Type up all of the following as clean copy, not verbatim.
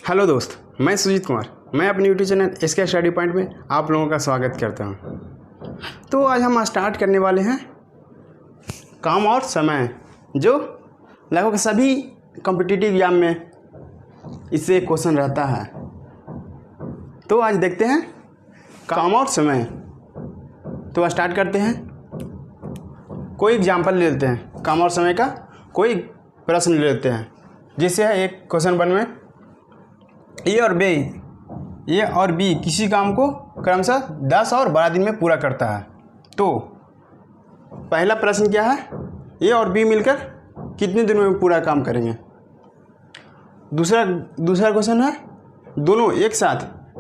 Hello दोस्त, मैं सुजीत कुमार। मैं अपने YouTube channel SK study point में आप लोगों का स्वागत करता हूं। तो आज हम स्टार्ट करने वाले हैं काम और समय, जो लगभग सभी कॉम्पिटिटिव एग्जाम में इससे एक क्वेश्चन रहता है। तो आज देखते हैं काम और समय। तो स्टार्ट करते हैं। कोई एग्जाम्पल ले लेते हैं काम और समय का, कोई प्रश्न ले लेते हैं। जैसे है एक क्वेश्चन 1 में ए और बी किसी काम को क्रमशः 10 और 12 दिन में पूरा करता है। तो पहला प्रश्न क्या है, ए और बी मिलकर कितने दिनों में पूरा काम करेंगे। दूसरा क्वेश्चन है दोनों एक साथ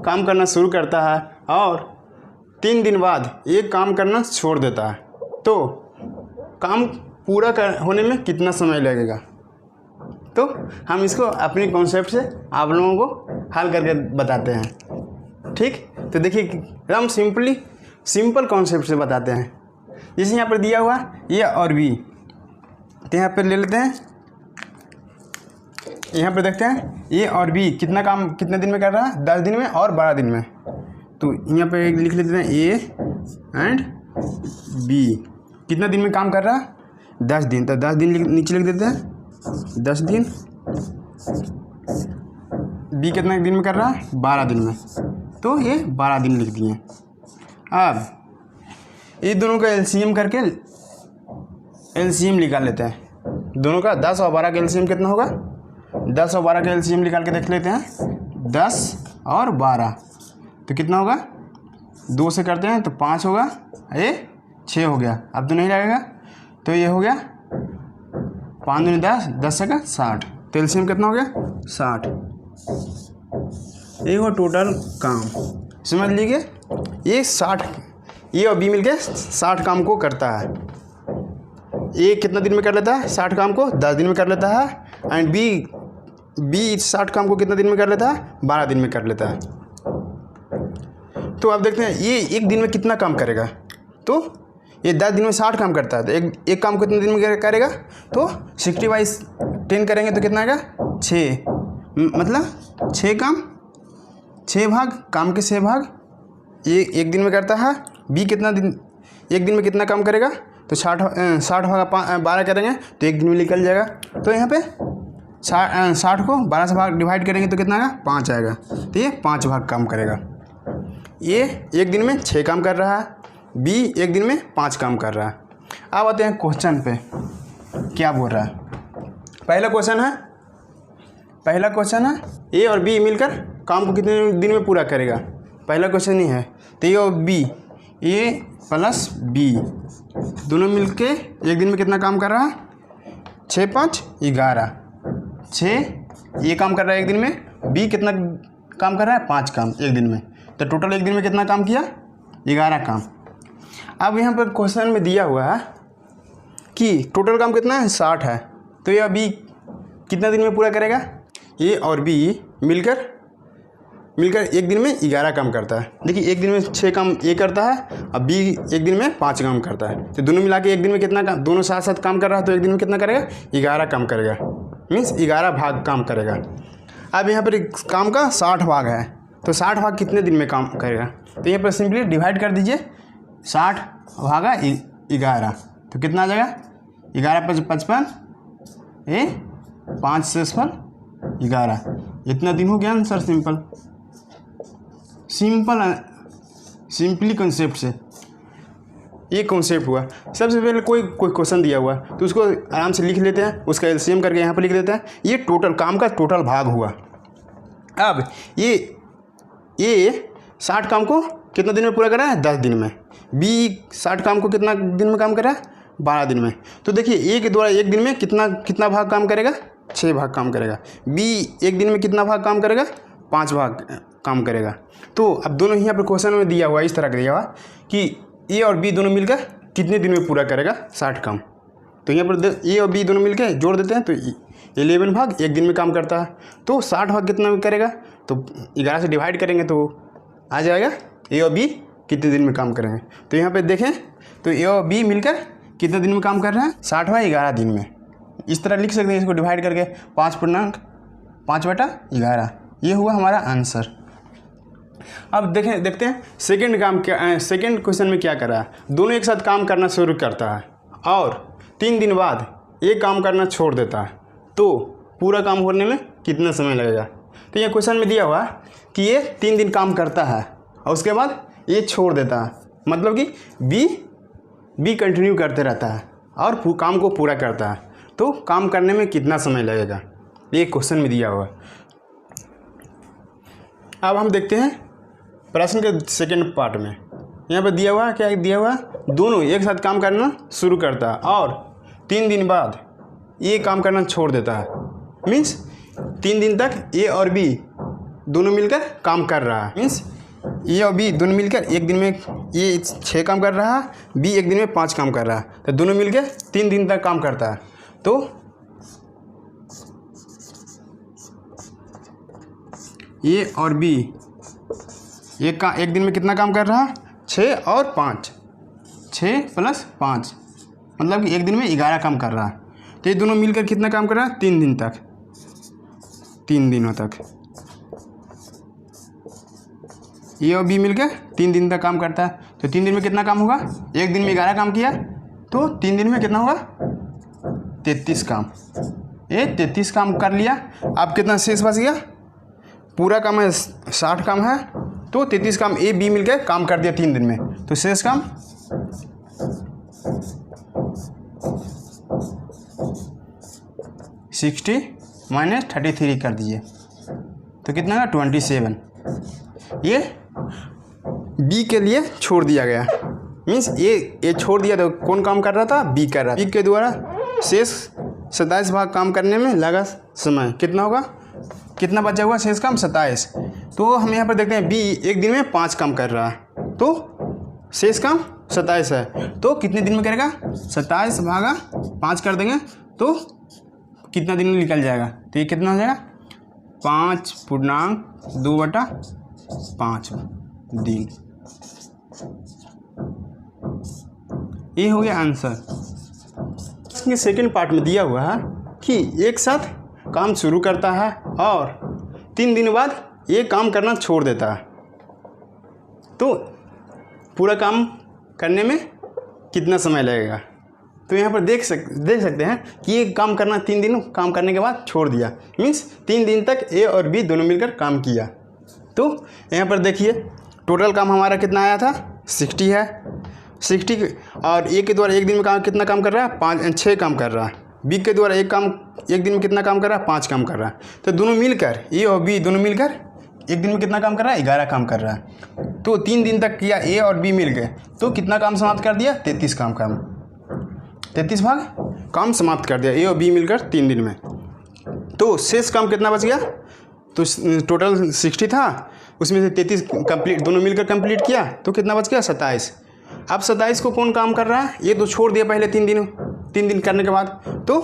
काम करना शुरू करता है और 3 दिन बाद एक काम करना छोड़ देता है। तो काम पूरा होने में कितना समय लगेगा। तो हम इसको अपने कॉन्सेप्ट से आप लोगों को हल करके बताते हैं। ठीक, तो देखिए एकदम सिंपल कॉन्सेप्ट से बताते हैं। जैसे यहाँ पर दिया हुआ ए और बी, तो यहाँ पर ले लेते हैं। यहाँ पर देखते हैं ए और बी कितना काम कितने दिन में कर रहा है, 10 दिन में और 12 दिन में। तो यहाँ पे लिख लेते हैं ए एंड बी कितना दिन में काम कर रहा है, 10 दिन। तो 10 दिन नीचे लिख देते हैं, 10 दिन। बी कितना दिन में कर रहा है, 12 दिन में। तो ये 12 दिन लिख दिए। अब ये दोनों का एलसीएम करके एलसीएम निकाल लेते हैं। दोनों का 10 और 12 का एलसीएम कितना होगा, 10 और 12 का एलसीएम निकाल के देख लेते हैं। 10 और 12 तो कितना होगा, 2 से करते हैं तो 5 होगा, ये 6 हो गया। अब तो नहीं लगेगा, तो ये हो गया 5 दूनी 10, 10 से का 60। तो एलसीएम कितना हो गया, 60। ये हुआ टोटल काम। समझ लीजिए ये 60, ए और बी मिलके 60 काम को करता है। ए कितना दिन में कर लेता है 60 काम को, 10 दिन में कर लेता है। एंड बी 60 काम को कितना दिन में कर लेता है, 12 दिन में कर लेता है। तो आप देखते हैं ये एक दिन में कितना काम करेगा। तो ये 10 दिन में 60 काम करता है, तो एक काम कितने दिन में करेगा। तो 60/10 करेंगे तो कितना आएगा, 6। मतलब 6 काम, 6 भाग काम के 6 भाग ये एक दिन में करता है। बी कितना दिन, एक दिन में कितना काम करेगा, तो 60 भाग 12 करेंगे तो एक दिन में निकल जाएगा। तो यहाँ पे 60 को 12 से भाग डिवाइड करेंगे तो कितना आएगा, 5 आएगा। तो ये 5 भाग काम करेगा। ये एक दिन में 6 काम कर रहा है, बी एक दिन में 5 काम कर रहा है। अब आते हैं क्वेश्चन पे, क्या बोल रहा है। पहला क्वेश्चन है ए और बी मिलकर काम को कितने दिन में पूरा करेगा। पहला क्वेश्चन ही है। तो ए और बी, ए प्लस बी दोनों मिलके एक दिन में कितना काम कर रहा है, 6 5 11। 6 ये काम कर रहा है एक दिन में, बी कितना काम कर रहा है, 5 काम एक दिन में। तो टोटल एक दिन में कितना काम किया, 11 काम। अब यहाँ पर क्वेश्चन में दिया हुआ है कि टोटल काम कितना है, 60 है। तो ये बी कितना दिन में पूरा करेगा। ए और बी मिलकर एक दिन में 11 काम करता है। देखिए एक दिन में 6 काम ए करता है, अब बी एक दिन में 5 काम करता है। तो दोनों मिला के एक दिन में कितना काम, दोनों साथ साथ काम कर रहा है, तो एक दिन में कितना करेगा, 11 काम करेगा। मीन्स 11 भाग काम करेगा। अब यहाँ पर काम का 60 भाग है, तो 60 भाग कितने दिन में काम करेगा। तो यहाँ पर सिंपली डिवाइड कर दीजिए, 60 भागा 11 तो कितना आ जाएगा, 11 5 55, ये 5 से 11। इतना दिन हो गया आंसर। सिंपली कॉन्सेप्ट से ये कॉन्सेप्ट हुआ। सबसे पहले कोई क्वेश्चन दिया हुआ तो उसको आराम से लिख लेते हैं, उसका एलसीएम करके यहाँ पर लिख देते हैं। ये टोटल काम का टोटल भाग हुआ। अब ये 60 काम को कितना दिन में पूरा करा है, 10 दिन में। बी 60 काम को कितना दिन में काम करा है, 12 दिन में। तो देखिए ए के द्वारा एक दिन में कितना भाग काम करेगा, 6 भाग काम करेगा। बी एक दिन में कितना भाग काम करेगा, 5 भाग काम करेगा। तो अब दोनों ही यहाँ पर क्वेश्चन में दिया हुआ, इस तरह का दिया हुआ कि ए और बी दोनों मिलकर कितने दिन में पूरा करेगा 60 काम। तो यहाँ पर ए और बी दोनों मिलकर जोड़ देते हैं, तो 11 भाग एक दिन में काम करता है। तो 60 भाग कितना में करेगा, तो 11 से डिवाइड करेंगे तो आ जाएगा ए और बी कितने दिन में काम करेंगे। तो यहाँ पे देखें तो ए और बी मिलकर कितने दिन में काम कर रहे हैं, 60 भाग 11 दिन में। इस तरह लिख सकते हैं इसको डिवाइड करके, 5/11 ये हुआ हमारा आंसर। अब देखते हैं सेकंड काम क्या, सेकंड क्वेश्चन में क्या करा। दोनों एक साथ काम करना शुरू करता है और 3 दिन बाद एक काम करना छोड़ देता है, तो पूरा काम होने में कितना समय लगेगा। तो ये क्वेश्चन में दिया हुआ कि ये 3 दिन काम करता है और उसके बाद ये छोड़ देता है, मतलब कि बी कंटिन्यू करते रहता है और काम को पूरा करता है, तो काम करने में कितना समय लगेगा, ये क्वेश्चन में दिया हुआ। अब हम देखते हैं प्रश्न के सेकंड पार्ट में। यहाँ पर दिया हुआ क्या दिया हुआ, दोनों एक साथ काम करना शुरू करता है और 3 दिन बाद ये काम करना छोड़ देता है। मीन्स 3 दिन तक ए और बी दोनों मिलकर काम कर रहा है। मीन्स ए और बी दोनों मिलकर एक दिन में ये 6 काम कर रहा है, बी एक दिन में 5 काम कर रहा है, तो दोनों मिलकर 3 दिन तक काम करता है। तो ए और बी एक दिन में कितना काम कर रहा है, 6 और 5, 6 + 5, मतलब कि एक दिन में 11 काम कर रहा है। तो ये दोनों मिलकर कितना काम कर रहा है, 3 दिन तक, 3 दिनों तक। ए और बी मिलकर 3 दिन तक काम करता है, तो 3 दिन में कितना काम होगा, एक दिन में 11 काम किया, तो 3 दिन में कितना होगा, 33 काम। ये 33 काम कर लिया। अब कितना शेष बच गया, पूरा काम है 60 काम है, तो 33 काम ए बी मिलकर काम कर दिया 3 दिन में, तो शेष काम 60 - 33 कर दीजिए, तो कितना होगा 27। ये बी के लिए छोड़ दिया गया। मीन्स ये छोड़ दिया, तो कौन काम कर रहा था, बी कर रहा था। बी के द्वारा शेष 27 भाग काम करने में लगा समय कितना होगा, कितना बचा हुआ शेष काम 27। तो हम यहाँ पर देखते हैं बी एक दिन में 5 काम कर रहा है, तो शेष काम 27 है, तो कितने दिन में करेगा, 27 भागा 5 कर देंगे, तो कितना दिन में निकल जाएगा। तो ये कितना हो जाएगा, 5.2/5 दिन। ये हो गया आंसर। इसके सेकंड पार्ट में दिया हुआ है कि एक साथ काम शुरू करता है और 3 दिन बाद ये काम करना छोड़ देता है, तो पूरा काम करने में कितना समय लगेगा। तो यहाँ पर देख सकते हैं कि ये काम करना 3 दिन काम करने के बाद छोड़ दिया। मीन्स 3 दिन तक ए और बी दोनों मिलकर काम किया। तो यहाँ पर देखिए टोटल काम हमारा कितना आया था, 60 है। 60 और ए के द्वारा एक दिन में कितना काम कर रहा है, 6 काम कर रहा है। बी के द्वारा एक दिन में कितना काम कर रहा है, 5 काम कर रहा है। तो दोनों मिलकर ए और बी दोनों मिलकर एक दिन में कितना काम कर रहा है, 11 काम कर रहा है। तो 3 दिन तक किया ए और बी मिल गए, तो कितना काम समाप्त कर दिया, 33 काम 33 भाग काम समाप्त कर दिया ए और बी मिलकर 3 दिन में। तो शेष काम कितना बच गया, तो टोटल 60 था, उसमें से 33 कंप्लीट दोनों मिलकर कंप्लीट किया, तो कितना बच गया, 27। अब 27 को कौन काम कर रहा है, ये तो छोड़ दिया पहले 3 दिन करने के बाद, तो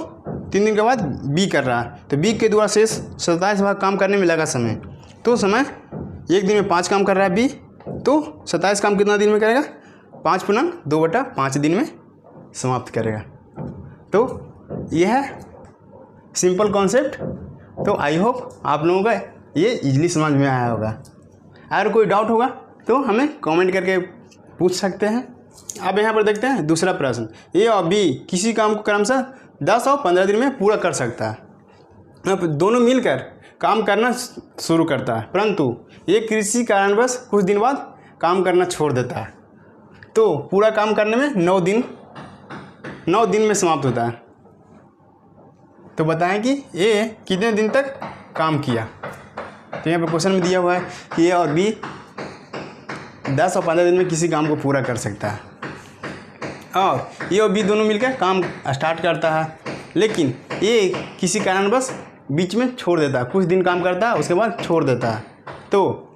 3 दिन के बाद बी कर रहा है। तो बी के द्वारा शेष 27 भाग काम करने में लगा समय, तो समय एक दिन में 5 काम कर रहा है बी, तो 27 काम कितना दिन में करेगा, 5.2/5 दिन में समाप्त करेगा। तो यह है सिंपल कॉन्सेप्ट। तो आई होप आप लोगों का ये इजीली समझ में आया होगा। अगर कोई डाउट होगा तो हमें कमेंट करके पूछ सकते हैं। अब यहाँ पर देखते हैं दूसरा प्रश्न, ए और बी किसी काम को क्रमशः 10 और 15 दिन में पूरा कर सकता है। अब दोनों मिलकर काम करना शुरू करता है, परंतु ये किसी कारणवश कुछ दिन बाद काम करना छोड़ देता है, तो पूरा काम करने में 9 दिन में समाप्त होता है। तो बताएं कि ए कितने दिन तक काम किया। तो यहाँ पर क्वेश्चन में दिया हुआ है कि ए और बी 10 और 15 दिन में किसी काम को पूरा कर सकता है, और ए और बी दोनों मिलकर काम स्टार्ट करता है, लेकिन ए किसी कारणवश बीच में छोड़ देता है, कुछ दिन काम करता है उसके बाद छोड़ देता है। तो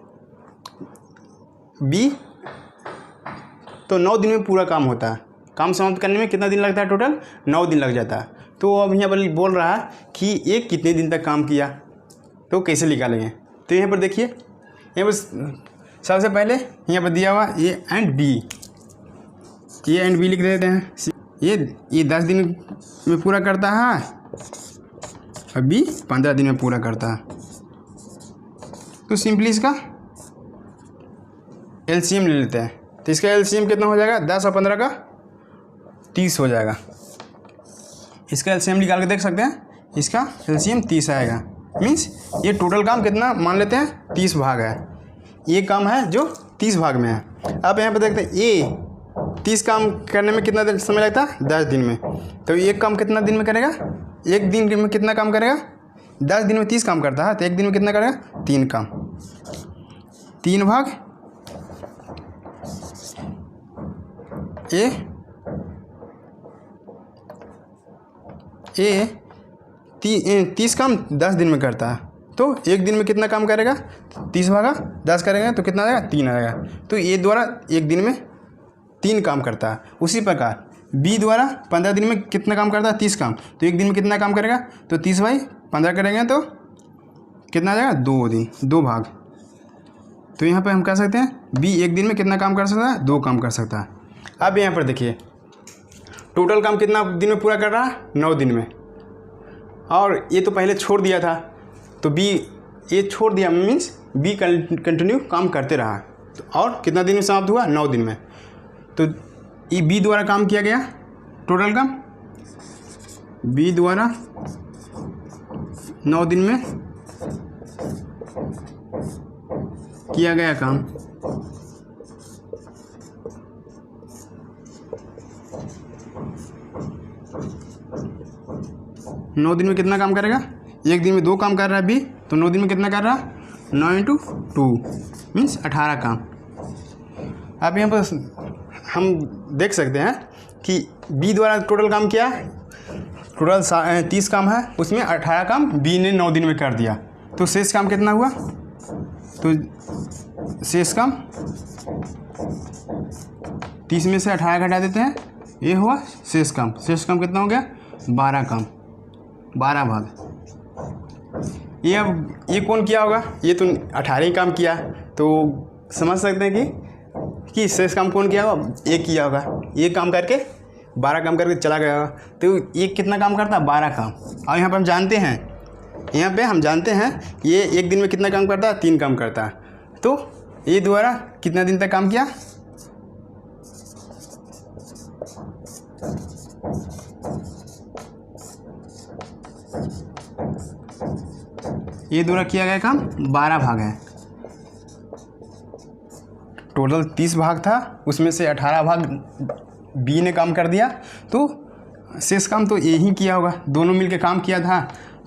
बी तो 9 दिन में पूरा काम होता है। काम समाप्त करने में कितना दिन लगता है, टोटल 9 दिन लग जाता है। तो अब यहाँ पर बोल रहा है कि ये कितने दिन तक काम किया, तो कैसे निकालेंगे। तो यहाँ पर देखिए, यहाँ पर सबसे पहले यहाँ पर दिया हुआ ए एंड बी लिख देते हैं। ये 10 दिन में पूरा करता है और बी 15 दिन में पूरा करता है। तो सिंपली इसका एलसीएम ले लेते हैं। तो इसका एलसीएम कितना हो जाएगा, 10 और 15 का 30 हो जाएगा। इसका एलसीएम निकाल के देख सकते हैं, इसका एलसीएम 30 आएगा। मीन्स ये टोटल काम कितना मान लेते हैं, 30 भाग है। ये काम है जो 30 भाग में है। अब यहाँ पे देखते हैं ये 30 काम करने में कितना समय लगता है, 10 दिन में। तो एक काम कितना दिन में करेगा, एक दिन में कितना काम करेगा, 10 दिन में 30 काम करता है, तो एक दिन में कितना करेगा, 3 काम। 3 भाग ए 30 काम 10 दिन में करता है, तो एक दिन में कितना काम करेगा, 30 भागा 10 करेंगे तो कितना आएगा, 3 आएगा। तो ए द्वारा एक दिन में 3 काम करता है। उसी प्रकार बी द्वारा 15 दिन में कितना काम करता है, 30 काम, तो एक दिन में कितना काम करेगा, तो 30/15 करेंगे तो कितना आ जाएगा, 2 दिन, 2 भाग। तो यहाँ पे हम कह सकते हैं बी एक दिन में कितना काम कर सकता है, 2 काम कर सकता है। अब यहाँ पर देखिए टोटल काम कितना दिन में पूरा कर रहा है, 9 दिन में। और ये तो पहले छोड़ दिया था, तो बी ये छोड़ दिया, मीन्स बी कंटिन्यू काम करते रहा। तो और कितना दिन में समाप्त हुआ, 9 दिन में। तो ये बी द्वारा काम किया गया, टोटल काम बी द्वारा 9 दिन में किया गया काम। नौ दिन में कितना काम करेगा, एक दिन में 2 काम कर रहा है बी, तो 9 दिन में कितना कर रहा है, 9 × 2 मीन्स 18 काम। अब यहाँ पर हम देख सकते हैं कि बी द्वारा टोटल काम किया, टोटल 30 काम है, उसमें 18 काम बी ने 9 दिन में कर दिया। तो शेष काम कितना हुआ, तो शेष काम 30 में से 18 घटा देते हैं, ये हुआ शेष काम। शेष काम कितना हो गया, 12 काम, 12 भाग। ये अब ये कौन किया होगा, ये तो 18 ही काम किया, तो समझ सकते हैं कि शेष काम कौन किया होगा, एक किया होगा। ये काम करके 12 काम करके चला गया होगा, तो ये कितना काम करता है, 12 काम। और यहाँ पर हम जानते हैं, ये एक दिन में कितना काम करता है, 3 काम करता है। तो ये द्वारा कितना दिन तक काम किया, ये द्वारा किया गया काम 12 भाग है। टोटल 30 भाग था, उसमें से 18 भाग बी ने काम कर दिया, तो शेष काम तो ये ही किया होगा, दोनों मिलके काम किया था।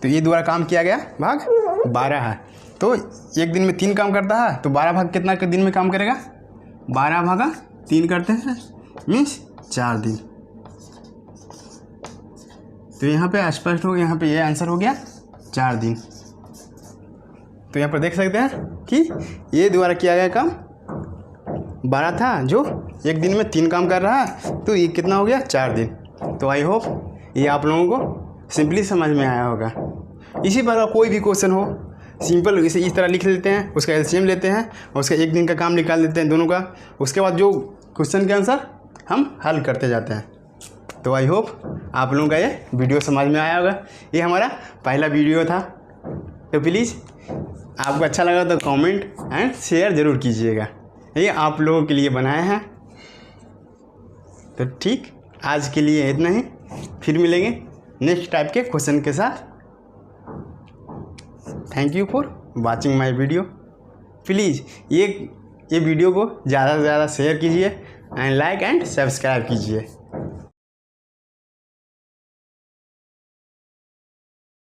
तो ये द्वारा काम किया गया भाग 12 है। तो एक दिन में 3 काम करता है, तो 12 भाग कितना के दिन में काम करेगा, 12 भागा 3 करते हैं मीन्स 4 दिन। तो यहाँ पे स्पष्ट हो गया, यहाँ पे ये आंसर हो गया 4 दिन। तो यहाँ पर देख सकते हैं कि ये द्वारा किया गया काम 12 था, जो एक दिन में 3 काम कर रहा है, तो ये कितना हो गया, 4 दिन। तो आई होप ये आप लोगों को सिंपली समझ में आया होगा। इसी प्रकार कोई भी क्वेश्चन हो, सिंपल इसे इस तरह लिख लेते हैं, उसका एलसीएम लेते हैं और उसका एक दिन का काम निकाल देते हैं दोनों का। उसके बाद जो क्वेश्चन के आंसर हम हल करते जाते हैं। तो आई होप आप लोगों का ये वीडियो समझ में आया होगा। ये हमारा पहला वीडियो था, तो प्लीज़ आपको अच्छा लगा तो कमेंट एंड शेयर ज़रूर कीजिएगा। ये आप लोगों के लिए बनाए हैं। तो ठीक, आज के लिए इतना ही, फिर मिलेंगे नेक्स्ट टाइप के क्वेश्चन के साथ। Thank you for watching my video. Please ये वीडियो को ज़्यादा से ज़्यादा शेयर कीजिए एंड लाइक एंड सब्सक्राइब कीजिए।